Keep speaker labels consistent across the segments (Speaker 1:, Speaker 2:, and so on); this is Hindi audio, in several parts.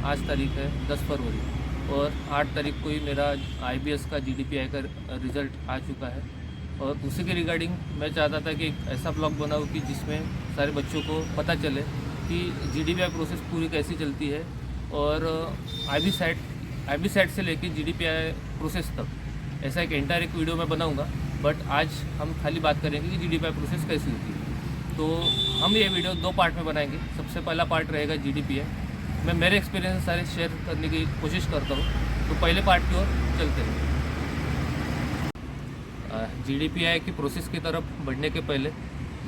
Speaker 1: आज तारीख है 10 फरवरी और 8 तारीख को ही मेरा IBS का GDPI का रिज़ल्ट आ चुका है। और उसी के रिगार्डिंग मैं चाहता था कि एक ऐसा ब्लॉग बनाऊँ कि जिसमें सारे बच्चों को पता चले कि GDPI प्रोसेस पूरी कैसी चलती है और IB सेट से लेके GDPI प्रोसेस तक ऐसा एक एंटायर एक वीडियो मैं बनाऊंगा। बट आज हम खाली बात करेंगे कि GDPI प्रोसेस कैसी होती है। तो हम ये वीडियो 2 पार्ट में बनाएंगे। सबसे पहला पार्ट रहेगा GDPI। मैं मेरे एक्सपीरियंस सारे शेयर करने की कोशिश करता हूँ। तो पहले पार्ट की ओर चलते हैं। GDPI की प्रोसेस की तरफ बढ़ने के पहले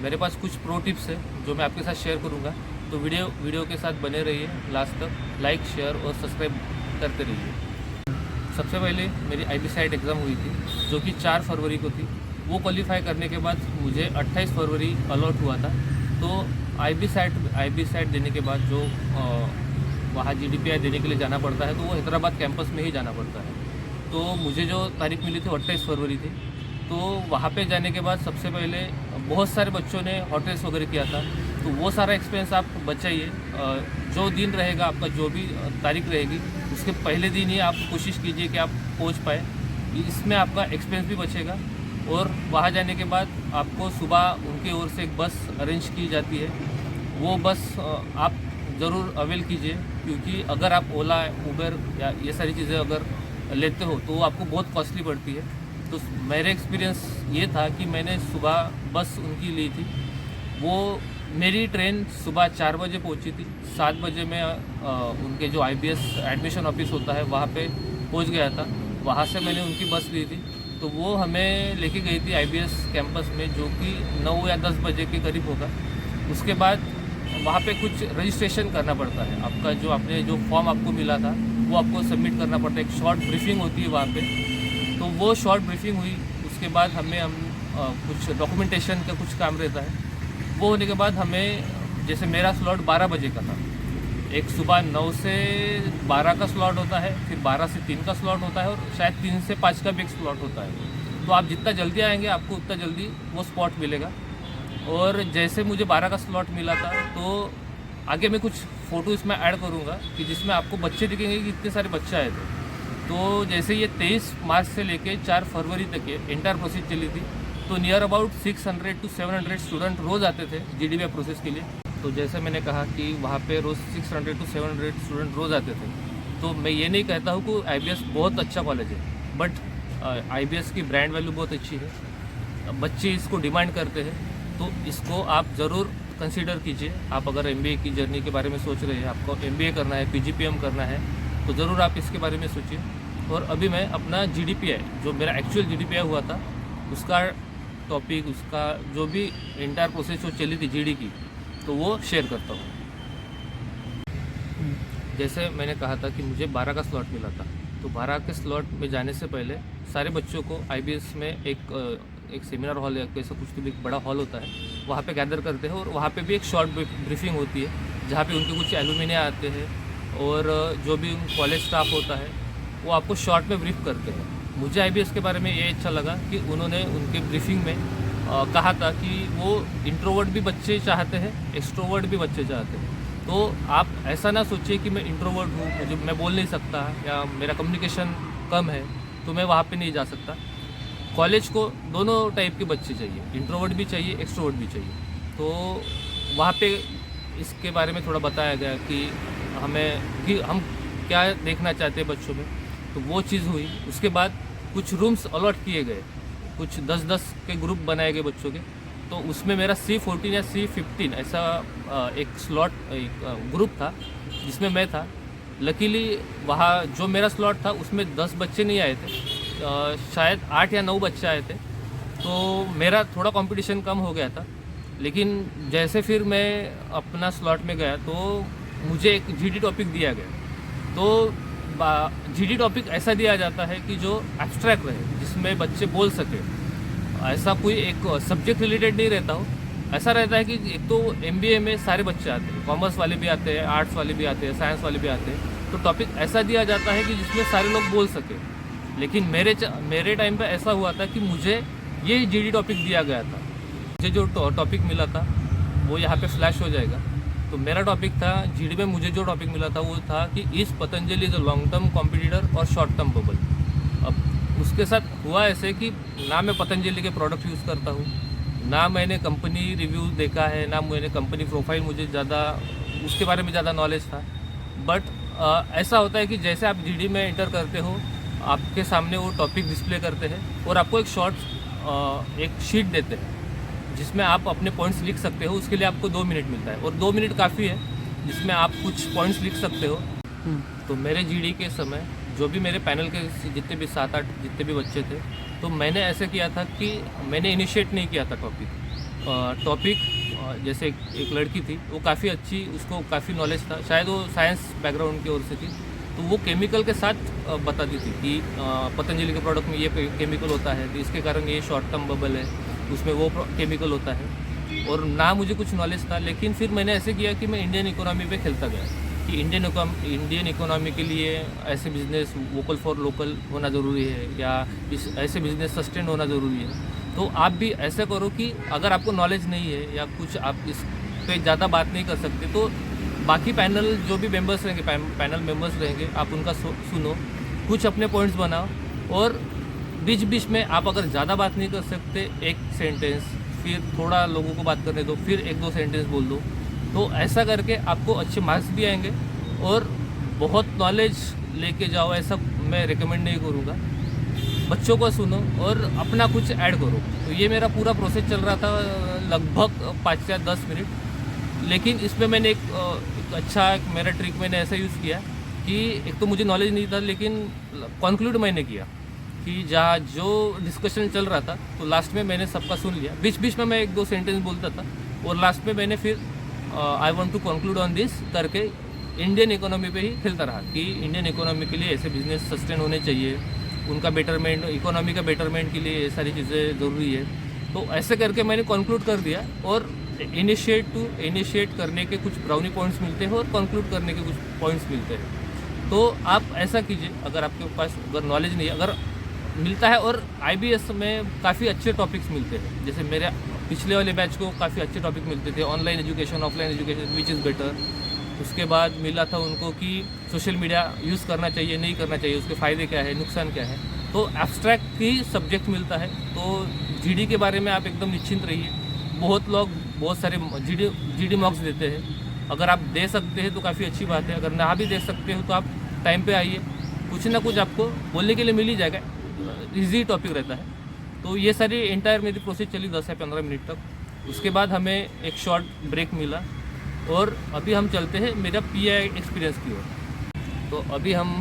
Speaker 1: मेरे पास कुछ प्रो टिप्स है जो मैं आपके साथ शेयर करूँगा। तो वीडियो के साथ बने रहिए लास्ट तक, लाइक शेयर और सब्सक्राइब करते रहिए। सबसे पहले मेरी IB सेट एग्ज़ाम हुई थी जो कि 4 फरवरी को थी। वो क्वालिफाई करने के बाद मुझे 28 फरवरी अलॉट हुआ था। तो IB सेट देने के बाद जो वहाँ GDPI देने के लिए जाना पड़ता है तो वो हैदराबाद कैंपस में ही जाना पड़ता है। तो मुझे जो तारीख मिली थी 28 फरवरी थी। तो वहाँ पे जाने के बाद सबसे पहले बहुत सारे बच्चों ने हॉट रेस वगैरह किया था। तो वो सारा एक्सपीरियंस आप बचाइए। जो दिन रहेगा आपका, जो भी तारीख रहेगी उसके पहले दिन ही आप कोशिश कीजिए कि आप पहुँच पाए। इसमें आपका एक्सपीरियंस भी बचेगा। और वहाँ जाने के बाद आपको सुबह उनकी ओर से एक बस अरेंज की जाती है। वो बस आप ज़रूर अवेल कीजिए, क्योंकि अगर आप ओला, उबर या ये सारी चीज़ें अगर लेते हो तो वो आपको बहुत कॉस्टली पड़ती है। तो मेरे एक्सपीरियंस ये था कि मैंने सुबह बस उनकी ली थी। वो मेरी ट्रेन सुबह 4 बजे पहुंची थी। 7 बजे मैं उनके जो IBS एडमिशन ऑफिस होता है वहाँ पे पहुंच गया था। वहाँ से मैंने उनकी बस ली थी। तो वो हमें लेके गई थी IBS कैंपस में, जो कि 9 या 10 बजे के करीब होगा। उसके बाद वहाँ पे कुछ रजिस्ट्रेशन करना पड़ता है। आपका जो आपने जो फॉर्म आपको मिला था वो आपको सबमिट करना पड़ता है। एक शॉर्ट ब्रीफिंग होती है वहाँ पे। तो वो शॉर्ट ब्रीफिंग हुई। उसके बाद हम कुछ डॉक्यूमेंटेशन का कुछ काम रहता है। वो होने के बाद हमें, जैसे मेरा स्लॉट 12 बजे का था। एक सुबह 9 से 12 का स्लॉट होता है, फिर 12 से 3 का स्लॉट होता है और शायद 3 से 5 का भी एक स्लॉट होता है। तो आप जितना जल्दी आएंगे आपको उतना जल्दी वो स्पॉट मिलेगा। और जैसे मुझे 12 का स्लॉट मिला था तो आगे मैं कुछ फ़ोटो इसमें ऐड करूँगा कि जिसमें आपको बच्चे दिखेंगे कि इतने सारे बच्चे आए थे। तो जैसे ये 23 मार्च से लेके 4 फरवरी तक ये एंटायर प्रोसेस चली थी। तो नियर अबाउट 600 to 700 स्टूडेंट रोज़ आते थे GDPI प्रोसेस के लिए। तो जैसे मैंने कहा कि वहाँ पे रोज़ 600 to 700 स्टूडेंट रोज़ आते थे। तो मैं ये नहीं कहता हूँ कि IBS बहुत अच्छा कॉलेज है, बट IBS की ब्रांड वैल्यू बहुत अच्छी है। बच्चे इसको डिमांड करते हैं, तो इसको आप ज़रूर कंसीडर कीजिए। आप अगर MBA की जर्नी के बारे में सोच रहे हैं, आपको MBA करना है, PGPM करना है, तो ज़रूर आप इसके बारे में सोचिए। और अभी मैं अपना GDPI, जो मेरा एक्चुअल GDPI हुआ था, उसका टॉपिक, उसका जो भी एंटायर प्रोसेस जो चली थी GD की, तो वो शेयर करता हूँ। जैसे मैंने कहा था कि मुझे 12 का स्लॉट मिला था। तो 12 के स्लॉट में जाने से पहले सारे बच्चों को IBS में एक सेमिनार हॉल या कैसा कुछ तो भी एक बड़ा हॉल होता है, वहाँ पे गैदर करते हैं। और वहाँ पे भी एक शॉर्ट ब्रीफिंग होती है, जहाँ पे उनके कुछ एलुमिनी आते हैं और जो भी कॉलेज स्टाफ होता है वो आपको शॉर्ट में ब्रीफ करते हैं। मुझे IBS के बारे में ये अच्छा लगा कि उन्होंने उनके ब्रीफिंग में कहा था कि वो इंट्रोवर्ट भी बच्चे चाहते हैं, एक्सट्रोवर्ट भी बच्चे चाहते हैं। तो आप ऐसा ना सोचिए कि मैं इंट्रोवर्ट हूँ, मैं बोल नहीं सकता या मेरा कम्युनिकेशन कम है तो मैं वहाँ पे नहीं जा सकता। कॉलेज को दोनों टाइप के बच्चे चाहिए, इंट्रोवर्ट भी चाहिए, एक्सट्रोवर्ट भी चाहिए। तो वहाँ पे इसके बारे में थोड़ा बताया गया कि हम क्या देखना चाहते हैं बच्चों में। तो वो चीज़ हुई। उसके बाद कुछ रूम्स अलॉट किए गए, कुछ 10-10 के ग्रुप बनाए गए बच्चों के। तो उसमें मेरा C14 या C15 ऐसा एक स्लॉट, एक ग्रुप था जिसमें मैं था। लकीली वहाँ जो मेरा स्लॉट था उसमें 10 बच्चे नहीं आए थे, शायद 8 या 9 बच्चे आए थे। तो मेरा थोड़ा कंपटीशन कम हो गया था। लेकिन जैसे फिर मैं अपना स्लॉट में गया तो मुझे एक GD टॉपिक दिया गया। तो GD टॉपिक ऐसा दिया जाता है कि जो एब्स्ट्रैक्ट रहे, जिसमें बच्चे बोल सके। ऐसा कोई एक सब्जेक्ट रिलेटेड नहीं रहता हो। ऐसा रहता है कि एक तो MBA में सारे बच्चे आते हैं, कॉमर्स वाले भी आते हैं, आर्ट्स वाले भी आते हैं, साइंस वाले भी आते हैं। तो टॉपिक ऐसा दिया जाता है कि जिसमें सारे लोग बोल सके। लेकिन मेरे टाइम पे ऐसा हुआ था कि मुझे ये GD टॉपिक दिया गया था। मुझे जो टॉपिक मिला था वो यहाँ पे फ्लैश हो जाएगा। तो मेरा टॉपिक था जीडी में, मुझे जो टॉपिक मिला था वो था कि इस Patanjali is a long term competitor और शॉर्ट टर्म बबल। अब उसके साथ हुआ ऐसे कि ना मैं पतंजलि के प्रोडक्ट यूज़ करता हूँ, ना मैंने कंपनी रिव्यू देखा है, ना मैंने कंपनी प्रोफाइल, मुझे ज़्यादा उसके बारे में ज़्यादा नॉलेज था। बट ऐसा होता है कि जैसे आप जीडी में एंटर करते हो, आपके सामने वो टॉपिक डिस्प्ले करते हैं और आपको एक शीट देते हैं जिसमें आप अपने पॉइंट्स लिख सकते हो। उसके लिए आपको 2 मिनट मिलता है और 2 मिनट काफ़ी है जिसमें आप कुछ पॉइंट्स लिख सकते हो। तो मेरे जीडी के समय जो भी मेरे पैनल के जितने भी 7-8 जितने भी बच्चे थे, तो मैंने ऐसे किया था कि मैंने इनिशिएट नहीं किया था टॉपिक। जैसे एक लड़की थी, वो काफ़ी अच्छी, उसको काफ़ी नॉलेज था, शायद वो साइंस बैकग्राउंड की ओर से थी, तो वो केमिकल के साथ बताती थी कि पतंजलि के प्रोडक्ट में ये केमिकल होता है, तो इसके कारण ये शॉर्ट टर्म बबल है, उसमें वो केमिकल होता है। और ना मुझे कुछ नॉलेज था, लेकिन फिर मैंने ऐसे किया कि मैं इंडियन इकोनॉमी पे खेलता गया कि इंडियन इकोनॉमी के लिए ऐसे बिज़नेस वोकल फॉर लोकल होना ज़रूरी है, या ऐसे बिज़नेस सस्टेन होना ज़रूरी है। तो आप भी ऐसा करो कि अगर आपको नॉलेज नहीं है या कुछ आप इस पे ज़्यादा बात नहीं कर सकते, तो बाकी पैनल जो भी मेंबर्स रहेंगे, पैनल मेंबर्स रहेंगे, आप उनका सुनो, कुछ अपने पॉइंट्स बनाओ, और बीच बीच में आप अगर ज़्यादा बात नहीं कर सकते, एक सेंटेंस, फिर थोड़ा लोगों को बात करने दो, फिर 1-2 सेंटेंस बोल दो। तो ऐसा करके आपको अच्छे मार्क्स भी आएंगे और बहुत नॉलेज लेके जाओ, ऐसा मैं रिकमेंड नहीं करूँगा। बच्चों को सुनो और अपना कुछ ऐड करो। तो ये मेरा पूरा प्रोसेस चल रहा था लगभग 5 या 10 मिनट। लेकिन इसमें मैंने एक अच्छा मेरा ट्रिक मैंने ऐसा यूज़ किया कि एक तो मुझे नॉलेज नहीं था, लेकिन कंक्लूड मैंने किया कि जहाँ जो डिस्कशन चल रहा था, तो लास्ट में मैंने सबका सुन लिया। बीच बीच में मैं 1-2 सेंटेंस बोलता था और लास्ट में मैंने फिर I want to conclude on this करके इंडियन इकोनॉमी पे ही खेलता रहा कि इंडियन इकोनॉमी के लिए ऐसे बिजनेस सस्टेन होने चाहिए, उनका बेटरमेंट, इकोनॉमी का बेटरमेंट के लिए ये सारी चीज़ें ज़रूरी है। तो ऐसे करके मैंने कंक्लूड कर दिया, और इनिशिएट करने के कुछ ब्राउनी पॉइंट्स मिलते हैं और कंक्लूड करने के कुछ पॉइंट्स मिलते हैं। तो आप ऐसा कीजिए, अगर आपके पास अगर नॉलेज नहीं है, अगर मिलता है, और IBS में काफ़ी अच्छे टॉपिक्स मिलते हैं। जैसे मेरे पिछले वाले बैच को काफ़ी अच्छे टॉपिक मिलते थे, online education, offline education, which is better. उसके बाद मिला था उनको कि सोशल मीडिया यूज़ करना चाहिए, नहीं करना चाहिए, उसके फ़ायदे क्या है, नुकसान क्या है। तो एब्स्ट्रैक्ट ही सब्जेक्ट मिलता है। तो जीडी के बारे में आप एकदम निश्चिंत रहिए। बहुत लोग बहुत सारे जीडी मॉक्स देते हैं, अगर आप दे सकते हैं तो काफ़ी अच्छी बात है। अगर ना भी दे सकते हो तो आप टाइम पे आइए, कुछ ना कुछ आपको बोलने के लिए मिल ही जाएगा। ईजी टॉपिक रहता है। तो ये सारी एंटायर मेरी प्रोसेस चली 10 या 15 मिनट तक। उसके बाद हमें एक शॉर्ट ब्रेक मिला, और अभी हम चलते हैं मेरा PI एक्सपीरियंस की ओर। तो अभी हम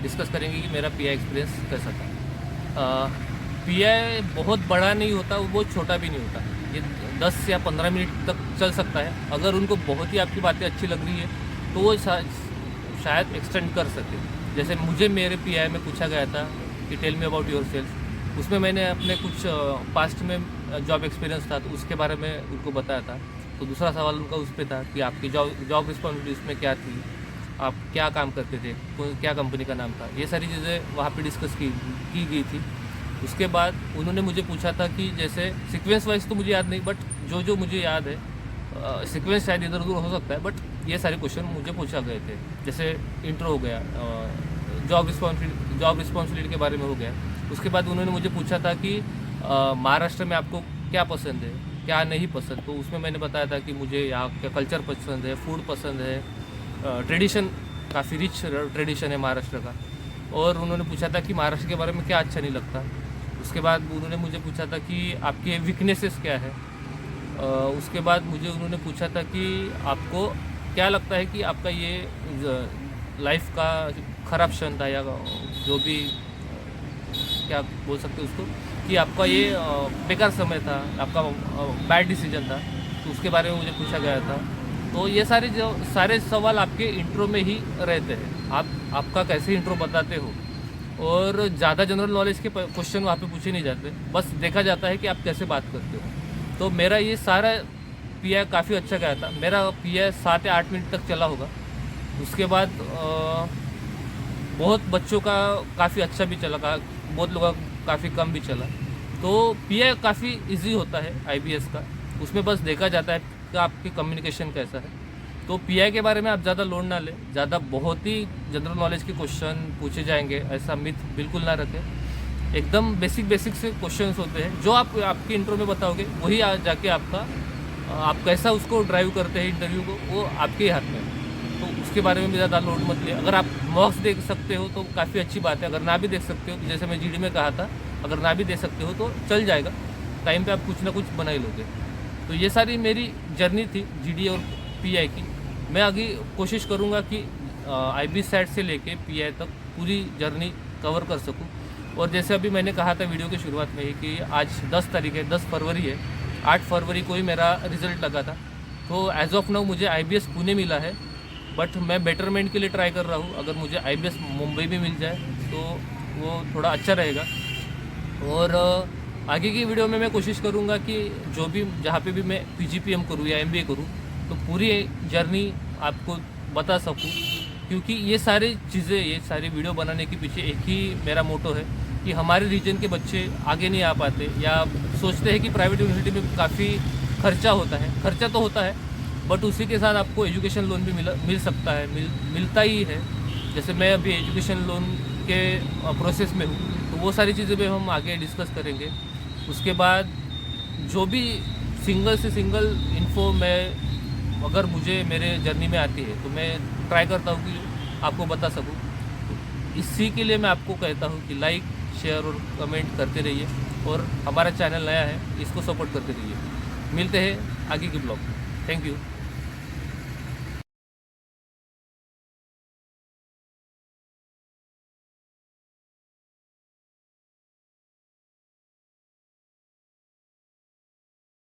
Speaker 1: डिस्कस करेंगे कि मेरा PI एक्सपीरियंस कैसा था। PI बहुत बड़ा नहीं होता, वो बहुत छोटा भी नहीं होता। ये 10 या 15 मिनट तक चल सकता है। अगर उनको बहुत ही आपकी बातें अच्छी लग रही है तो वो शायद एक्सटेंड कर सके। जैसे मुझे मेरे PI में पूछा गया था कि tell me about yourself. उसमें मैंने अपने कुछ पास्ट में जॉब एक्सपीरियंस था, तो उसके बारे में उनको बताया था। तो दूसरा सवाल उनका उस पर था कि आपकी जॉब रिस्पॉन्सिबिलिटी उसमें क्या थी, आप क्या काम करते थे, क्या कंपनी का नाम था। ये सारी चीज़ें वहाँ पे डिस्कस की गई थी। उसके बाद उन्होंने मुझे पूछा था कि जैसे सीक्वेंस वाइज तो मुझे याद नहीं, बट जो मुझे याद है, सीक्वेंस शायद इधर उधर हो सकता है, बट ये सारे क्वेश्चन मुझे पूछा गए थे। जैसे इंट्रो हो गया, जॉब रिस्पॉन्सिबिलिटी के बारे में हो गया। उसके बाद उन्होंने मुझे पूछा था कि महाराष्ट्र में आपको क्या पसंद है, क्या नहीं पसंद। तो उसमें मैंने बताया था कि मुझे यहाँ का कल्चर पसंद है, फूड पसंद है, ट्रेडिशन, काफ़ी रिच ट्रेडिशन है महाराष्ट्र का। और उन्होंने पूछा था कि महाराष्ट्र के बारे में क्या अच्छा नहीं लगता। उसके बाद उन्होंने मुझे पूछा था कि आपके वीकनेसेस क्या है। उसके बाद मुझे उन्होंने पूछा था कि आपको क्या लगता है कि आपका ये लाइफ का ख़राब क्षण था, या जो भी क्या बोल सकते हैं उसको, कि आपका ये बेकार समय था, आपका बैड डिसीजन था। तो उसके बारे में मुझे पूछा गया था। तो ये सारे सवाल आपके इंट्रो में ही रहते हैं। आपका कैसे इंट्रो बताते हो, और ज़्यादा जनरल नॉलेज के क्वेश्चन वहाँ पे पूछे नहीं जाते, बस देखा जाता है कि आप कैसे बात करते हो। तो मेरा ये सारा PI काफ़ी अच्छा गया था। मेरा PI 7 या 8 मिनट तक चला होगा। उसके बाद बहुत बच्चों का काफ़ी अच्छा भी चला, बहुत लोगों का काफ़ी कम भी चला। तो PI काफ़ी इजी होता है IBS का। उसमें बस देखा जाता है कि आपकी कम्युनिकेशन कैसा है। तो पीआई के बारे में आप ज़्यादा लोड ना लें, ज़्यादा बहुत ही जनरल नॉलेज के क्वेश्चन पूछे जाएंगे ऐसा मिथ बिल्कुल ना रखें। एकदम बेसिक से क्वेश्चंस होते हैं जो आप आपके इंटरव्यू में बताओगे वही जाके आप कैसा उसको ड्राइव करते हैं इंटरव्यू को, वो आपके ही हाथ में है। तो उसके बारे में भी ज़्यादा लोड मत लिए। अगर आप मॉक्स देख सकते हो तो काफ़ी अच्छी बात है, अगर ना भी देख सकते हो तो जैसे मैं जीडी में कहा था, अगर ना भी दे सकते हो तो चल जाएगा, टाइम पे आप कुछ ना कुछ बना ही लोगे। तो ये सारी मेरी जर्नी थी जीडी और पीआई की। मैं आगे कोशिश करूँगा कि IB सेट से लेके पीआई तक पूरी जर्नी कवर कर सकूँ। और जैसे अभी मैंने कहा था वीडियो की शुरुआत में ही कि आज 10 तारीख है, 10 फरवरी है, 8 फरवरी को ही मेरा रिज़ल्ट लगा था। तो एज़ ऑफ नाउ मुझे IBS पुणे मिला है, बट मैं बेटरमेंट के लिए ट्राई कर रहा हूँ। अगर मुझे IBS मुंबई भी मिल जाए तो वो थोड़ा अच्छा रहेगा। और आगे की वीडियो में मैं कोशिश करूँगा कि जो भी जहाँ पे भी मैं PGPM करूँ या MBA करूँ तो पूरी जर्नी आपको बता सकूँ, क्योंकि ये सारी चीज़ें, ये सारी वीडियो बनाने के पीछे एक ही मेरा मोटो है कि हमारे रीजन के बच्चे आगे नहीं आ पाते या सोचते हैं कि प्राइवेट यूनिवर्सिटी में काफ़ी खर्चा होता है। खर्चा तो होता है, बट उसी के साथ आपको एजुकेशन लोन भी मिल सकता है, मिलता ही है। जैसे मैं अभी एजुकेशन लोन के प्रोसेस में हूँ, तो वो सारी चीज़ें भी हम आगे डिस्कस करेंगे। उसके बाद जो भी सिंगल से सिंगल इन्फो मैं अगर मुझे मेरे जर्नी में आती है तो मैं ट्राई करता हूँ कि आपको बता सकूँ। तो इसी के लिए मैं आपको कहता हूँ कि लाइक, शेयर और कमेंट करते रहिए, और हमारा चैनल नया है, इसको सपोर्ट करते रहिए। मिलते हैं आगे के ब्लॉग में। Thank you.